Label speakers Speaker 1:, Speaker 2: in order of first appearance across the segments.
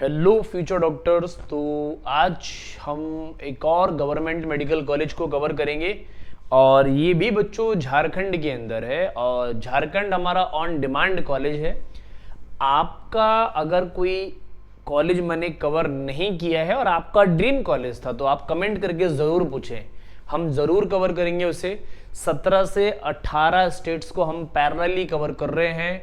Speaker 1: Hello future doctors. तो आज हम एक और गवर्नमेंट मेडिकल कॉलेज को कवर करेंगे और ये भी बच्चों झारखंड के अंदर है और झारखंड हमारा ऑन डिमांड कॉलेज है। आपका अगर कोई कॉलेज मैंने कवर नहीं किया है और आपका ड्रीम कॉलेज था तो आप कमेंट करके ज़रूर पूछें, हम ज़रूर कवर करेंगे उसे। 17 से 18 स्टेट्स को हम पैरेलली कवर कर रहे हैं।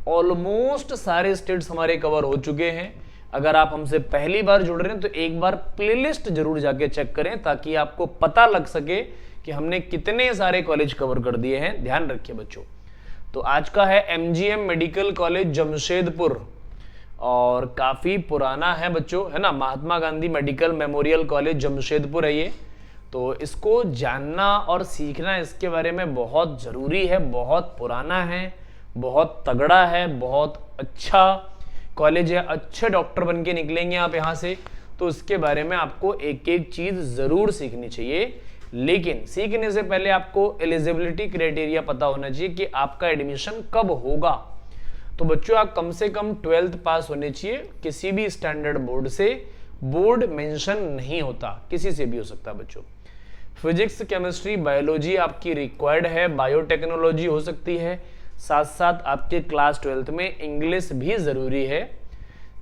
Speaker 1: ऑलमोस्ट सारे स्टेट्स हमारे कवर हो चुके हैं। अगर आप हमसे पहली बार जुड़ रहे हैं तो एक बार प्लेलिस्ट जरूर जाके चेक करें ताकि आपको पता लग सके कि हमने कितने सारे कॉलेज कवर कर दिए हैं। ध्यान रखिए बच्चों। तो आज का है एमजीएम मेडिकल कॉलेज जमशेदपुर और काफ़ी पुराना है बच्चों, है ना। Mahatma Gandhi medical memorial college Jamshedpur है ये। तो इसको जानना और सीखना इसके बारे में बहुत ज़रूरी है। बहुत पुराना है, बहुत तगड़ा है, बहुत अच्छा कॉलेज है। अच्छे डॉक्टर बन के निकलेंगे आप यहाँ से, तो उसके बारे में आपको एक एक चीज़ ज़रूर सीखनी चाहिए। लेकिन सीखने से पहले आपको एलिजिबिलिटी क्राइटेरिया पता होना चाहिए कि आपका एडमिशन कब होगा। तो बच्चों आप कम से कम 12th पास होने चाहिए किसी भी स्टैंडर्ड बोर्ड से। बोर्ड मेंशन नहीं होता, किसी से भी हो सकता है बच्चों। फिजिक्स, केमिस्ट्री, बायोलॉजी आपकी रिक्वायर्ड है। बायोटेक्नोलॉजी हो सकती है। साथ साथ आपके क्लास 12th में इंग्लिश भी ज़रूरी है।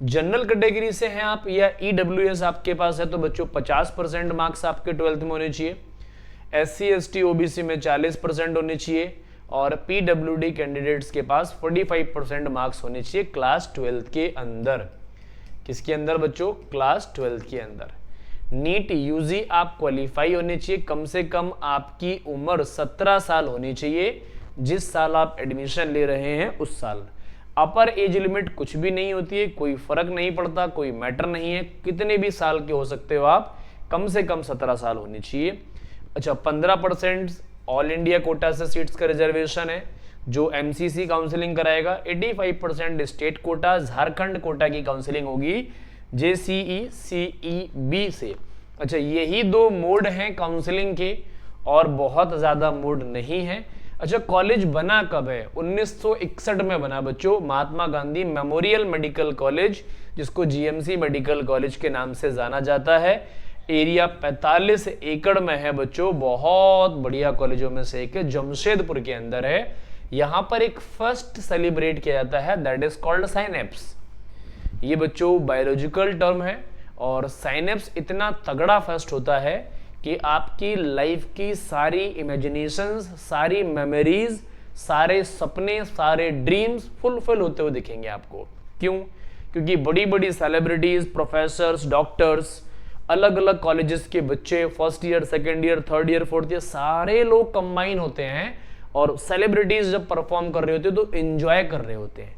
Speaker 1: जनरल कैटेगरी से हैं आप या ईडब्ल्यूएस आपके पास है तो बच्चों 50% मार्क्स आपके 12th में होने चाहिए। एससी, एसटी, ओबीसी में 40% होने चाहिए और पीडब्ल्यूडी कैंडिडेट्स के पास 45% मार्क्स होने चाहिए क्लास 12th के अंदर। किसके अंदर बच्चों? क्लास 12th के अंदर। नीट यूजी आप क्वालिफाई होने चाहिए। कम से कम आपकी उम्र 17 साल होनी चाहिए। जिस साल आप एडमिशन ले रहे हैं उस साल। अपर एज लिमिट कुछ भी नहीं होती है, कोई फर्क नहीं पड़ता, कोई मैटर नहीं है। कितने भी साल के हो सकते हो आप, कम से कम 17 साल होनी चाहिए। अच्छा, 15% ऑल इंडिया कोटा से सीट्स का रिजर्वेशन है जो एमसीसी काउंसलिंग कराएगा। 85% स्टेट कोटा, झारखंड कोटा की काउंसलिंग होगी जेसीई सीईबी से। अच्छा, यही दो मोड हैं काउंसलिंग के और बहुत ज़्यादा मोड नहीं है। अच्छा, कॉलेज बना कब है? 1961 में बना बच्चों, Mahatma Gandhi memorial medical college, जिसको जीएमसी मेडिकल कॉलेज के नाम से जाना जाता है। एरिया 45 एकड़ में है बच्चों। बहुत बढ़िया कॉलेजों में से एक है, जमशेदपुर के अंदर है। यहाँ पर एक फर्स्ट सेलिब्रेट किया जाता है, दैट इज कॉल्ड साइनेप्स। ये बच्चों बायोलॉजिकल टर्म है और साइनेप्स इतना तगड़ा फर्स्ट होता है कि आपकी लाइफ की सारी इमेजिनेशंस, सारी मेमोरीज, सारे सपने, सारे ड्रीम्स फुलफिल होते हुए दिखेंगे आपको। क्यों? क्योंकि बड़ी बड़ी सेलिब्रिटीज, प्रोफेसर्स, डॉक्टर्स, अलग अलग कॉलेजेस के बच्चे, first year, second year, third year, fourth year, सारे लोग कंबाइन होते हैं और सेलिब्रिटीज जब परफॉर्म कर रहे होते हैं तो एंजॉय कर रहे होते हैं।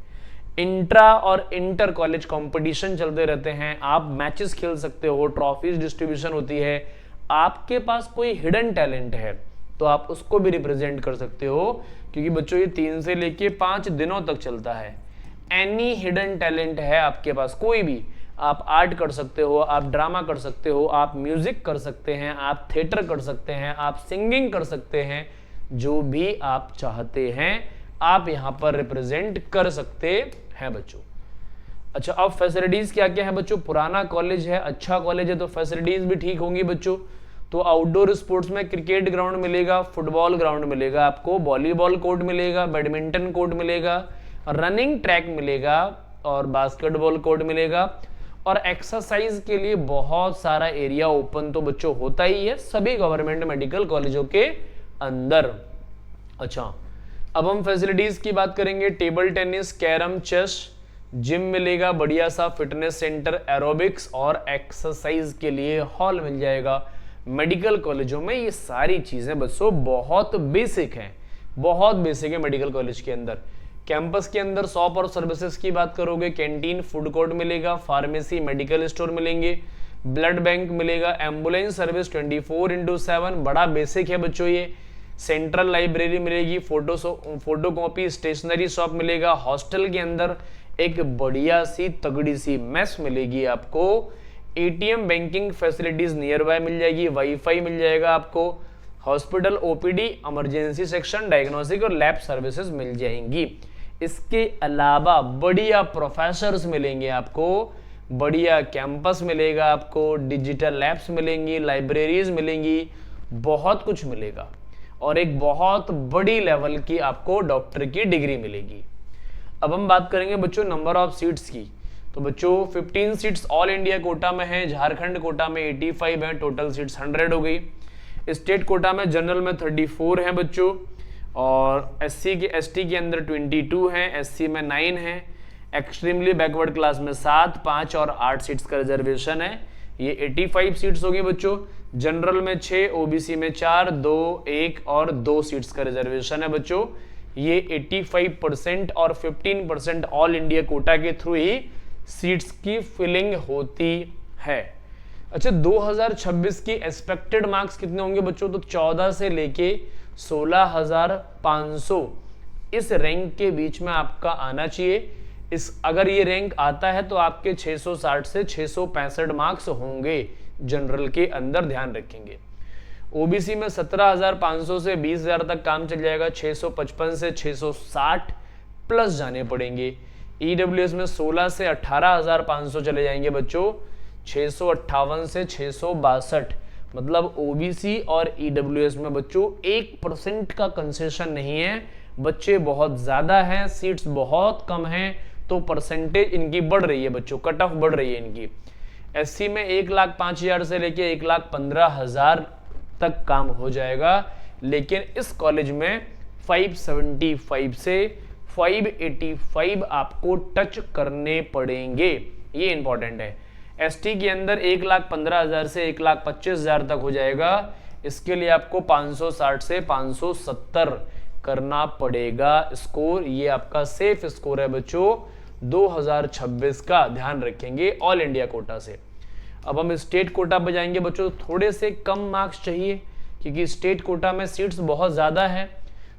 Speaker 1: इंट्रा और इंटर कॉलेज कंपटीशन चलते रहते हैं। आप मैचेस खेल सकते हो, ट्रॉफीज डिस्ट्रीब्यूशन होती है। आपके पास कोई हिडन टैलेंट है तो आप उसको भी रिप्रेजेंट कर सकते हो, क्योंकि बच्चों ये 3 से लेके 5 दिनों तक चलता है। एनी हिडन टैलेंट है आपके पास कोई भी, आप आर्ट कर सकते हो, आप ड्रामा कर सकते हो, आप म्यूजिक कर सकते हैं, आप थिएटर कर सकते हैं, आप सिंगिंग कर सकते हैं, जो भी आप चाहते हैं आप यहाँ पर रिप्रेजेंट कर सकते हैं बच्चों। अच्छा, अब फैसिलिटीज क्या क्या है बच्चों? पुराना कॉलेज है, अच्छा कॉलेज है तो फैसिलिटीज भी ठीक होंगी बच्चों। तो आउटडोर स्पोर्ट्स में क्रिकेट ग्राउंड मिलेगा, फुटबॉल ग्राउंड मिलेगा आपको, वॉलीबॉल कोर्ट मिलेगा, बैडमिंटन कोर्ट मिलेगा, रनिंग ट्रैक मिलेगा और बास्केटबॉल कोर्ट मिलेगा। और एक्सरसाइज के लिए बहुत सारा एरिया ओपन तो बच्चों होता ही है सभी गवर्नमेंट मेडिकल कॉलेजों के अंदर। अच्छा, अब हम फैसिलिटीज की बात करेंगे। Table tennis, carrom, chess, gym मिलेगा, बढ़िया सा फिटनेस सेंटर, एरोबिक्स और एक्सरसाइज के लिए हॉल मिल जाएगा। मेडिकल कॉलेजों में ये सारी चीजें बच्चों बहुत बेसिक हैं, बहुत बेसिक है मेडिकल कॉलेज के अंदर। कैंपस के अंदर शॉप और सर्विसेज की बात करोगे, कैंटीन, फूड कोर्ट मिलेगा, फार्मेसी, मेडिकल स्टोर मिलेंगे, ब्लड बैंक मिलेगा, एम्बुलेंस सर्विस 24/7, बड़ा बेसिक है बच्चों ये। सेंट्रल लाइब्रेरी मिलेगी, फोटोकॉपी स्टेशनरी शॉप मिलेगा। हॉस्टल के अंदर एक बढ़िया सी तगड़ी सी मेस मिलेगी आपको। ATM banking facilities nearby मिल जाएगी, वाईफाई मिल जाएगा आपको। Hospital, OPD, emergency section, diagnostic और लैब सर्विसेज मिल जाएंगी। इसके अलावा बढ़िया प्रोफेसर्स मिलेंगे आपको, बढ़िया कैंपस मिलेगा आपको, डिजिटल लैब्स मिलेंगी, लाइब्रेरीज मिलेंगी, बहुत कुछ मिलेगा और एक बहुत बड़ी लेवल की आपको डॉक्टर की डिग्री मिलेगी। अब हम बात करेंगे बच्चों नंबर ऑफ सीट्स की। तो बच्चों 15 सीट्स ऑल इंडिया कोटा में है, झारखंड कोटा में 85 है, टोटल सीट्स 100 हो गई। स्टेट कोटा में जनरल में 34 है बच्चों, और एससी के एसटी के अंदर 22 हैं, एससी में 9 हैं, एक्सट्रीमली बैकवर्ड क्लास में 7, 5 और 8 सीट्स का रिजर्वेशन है। ये 85 सीट्स होगी बच्चों। जनरल में 6, ओबीसी में 4, 2, 1 और 2 सीट्स का रिजर्वेशन है बच्चों। ये 85% और 15% ऑल इंडिया कोटा के थ्रू ही सीट्स की फिलिंग होती है। अच्छा, 2026 की एक्सपेक्टेड मार्क्स कितने होंगे बच्चों? तो 14 से लेके 16,500 इस रैंक के बीच में आपका आना चाहिए। अगर ये रैंक आता है तो आपके 660 से 665 मार्क्स होंगे जनरल के अंदर, ध्यान रखेंगे। ओबीसी में 17,500 से 20,000 तक काम चल जाएगा, 655 से 660 प्लस जाने पड़ेंगे। ईडब्ल्यूएस में 16 से 18,500 चले जाएंगे बच्चों, 658 से 662। मतलब ओबीसी और ईडब्ल्यूएस में बच्चों 1% का कंसेशन नहीं है। बच्चे बहुत ज्यादा हैं, सीट्स बहुत कम हैं, तो परसेंटेज इनकी बढ़ रही है बच्चों, कट ऑफ बढ़ रही है इनकी। एससी में 1,05,000 से लेके 1,15,000 तक काम हो जाएगा, लेकिन इस कॉलेज में 575 से 585 आपको टच करने पड़ेंगे, ये इंपॉर्टेंट है। एसटी के अंदर 1,15,000 से 1,25,000 तक हो जाएगा, इसके लिए आपको 560 से 570 करना पड़ेगा स्कोर। ये आपका सेफ स्कोर है बच्चों 2026 का, ध्यान रखेंगे ऑल इंडिया कोटा से। अब हम स्टेट कोटा पे जाएंगे बच्चों, थोड़े से कम मार्क्स चाहिए क्योंकि स्टेट कोटा में सीट्स बहुत ज़्यादा है।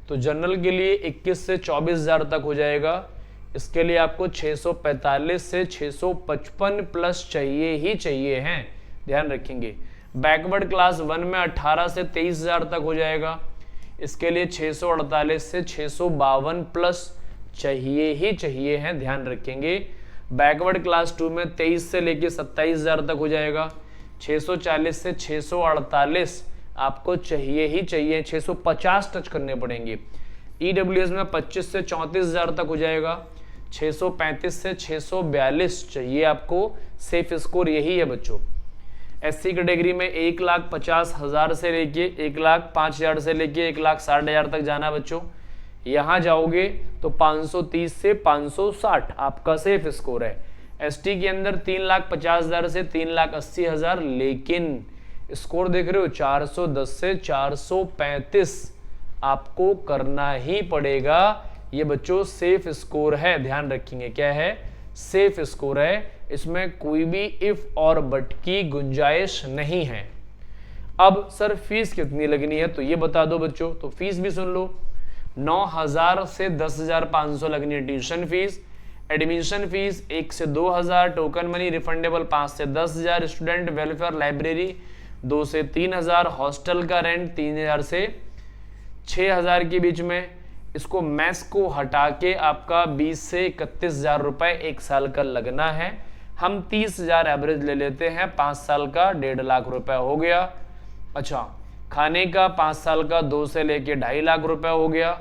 Speaker 1: तो जनरल के लिए 21 से 24,000 तक हो जाएगा, इसके लिए आपको 645 से 655 प्लस चाहिए ही चाहिए हैं, ध्यान रखेंगे। बैकवर्ड क्लास 1 में 18 से 23,000 तक हो जाएगा, इसके लिए 648 से 652 प्लस चाहिए ही चाहिए हैं, ध्यान रखेंगे। बैकवर्ड क्लास 2 में 23 से लेके 27,000 तक हो जाएगा, 640 से 648 आपको चाहिए ही चाहिए, 650 टच करने पड़ेंगे। ईडब्ल्यूएस में 25 से 34,000 तक हो जाएगा, 635 से 642 चाहिए आपको, सेफ स्कोर यही है बच्चों। एससी कैटेगरी में 1,50,000 से लेके 1,05,000 से लेके 1,60,000 तक जाना बच्चों। यहाँ जाओगे तो 530 से 560 आपका सेफ स्कोर है। एसटी के अंदर 3,50,000 से 3,80,000, लेकिन स्कोर देख रहे हो 410 से 435 आपको करना ही पड़ेगा। ये बच्चों सेफ स्कोर है, ध्यान रखेंगे, क्या है? सेफ स्कोर है, इसमें कोई भी इफ और बट की गुंजाइश नहीं है। अब सर फीस कितनी लगनी है तो ये बता दो बच्चों, तो फीस भी सुन लो। 9,000 से 10,500 लगनी है ट्यूशन फीस। एडमिशन फीस 1 से 2,000, टोकन मनी रिफंडेबल 5 से 10,000, स्टूडेंट वेलफेयर लाइब्रेरी 2 से 3,000, हॉस्टल का रेंट 3,000 से 6,000 के बीच में। इसको मैस को हटा के आपका 20 से 31,000 रुपए एक साल का लगना है। हम 30,000 एवरेज ले लेते हैं, 5 साल का 1.5 लाख रुपए हो गया। अच्छा, खाने का 5 साल का 2 से लेके 2.5 लाख रुपए हो गया।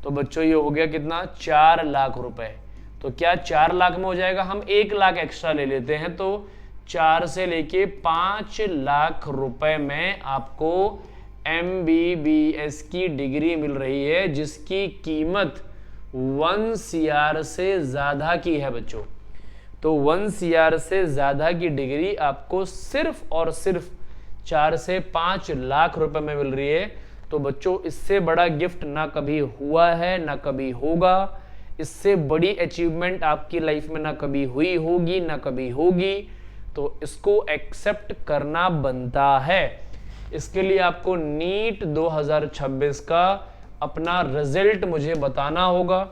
Speaker 1: तो बच्चों ये हो गया कितना? 4 लाख रुपए। तो क्या 4 लाख में हो जाएगा? हम 1 लाख एक्स्ट्रा ले लेते हैं, तो 4 से लेके 5 लाख रुपए में आपको MBBS की डिग्री मिल रही है, जिसकी कीमत 1 CR से ज्यादा की है बच्चों। तो 1 CR से ज्यादा की डिग्री आपको सिर्फ और सिर्फ 4 से 5 लाख रुपए में मिल रही है। तो बच्चों इससे बड़ा गिफ्ट ना कभी हुआ है ना कभी होगा, इससे बड़ी अचीवमेंट आपकी लाइफ में ना कभी हुई होगी ना कभी होगी। तो इसको एक्सेप्ट करना बनता है। इसके लिए आपको नीट 2026 का अपना रिजल्ट मुझे बताना होगा,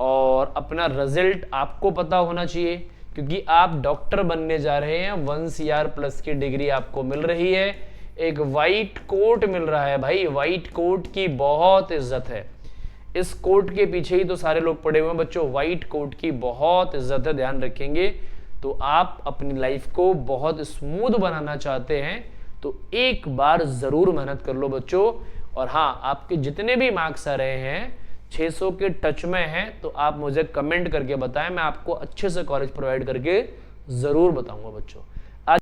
Speaker 1: और अपना रिजल्ट आपको पता होना चाहिए क्योंकि आप डॉक्टर बनने जा रहे हैं। 1 CR प्लस की डिग्री आपको मिल रही है, एक वाइट कोट मिल रहा है भाई। वाइट कोट की बहुत इज्जत है, इस कोट के पीछे ही तो सारे लोग पड़े हुए हैं बच्चों। वाइट कोट की बहुत इज्जत है, ध्यान रखेंगे। तो आप अपनी लाइफ को बहुत स्मूथ बनाना चाहते हैं तो एक बार ज़रूर मेहनत कर लो बच्चों। और हाँ, आपके जितने भी मार्क्स आ रहे हैं 600 के टच में हैं तो आप मुझे कमेंट करके बताएं, मैं आपको अच्छे से कॉलेज प्रोवाइड करके ज़रूर बताऊंगा बच्चों।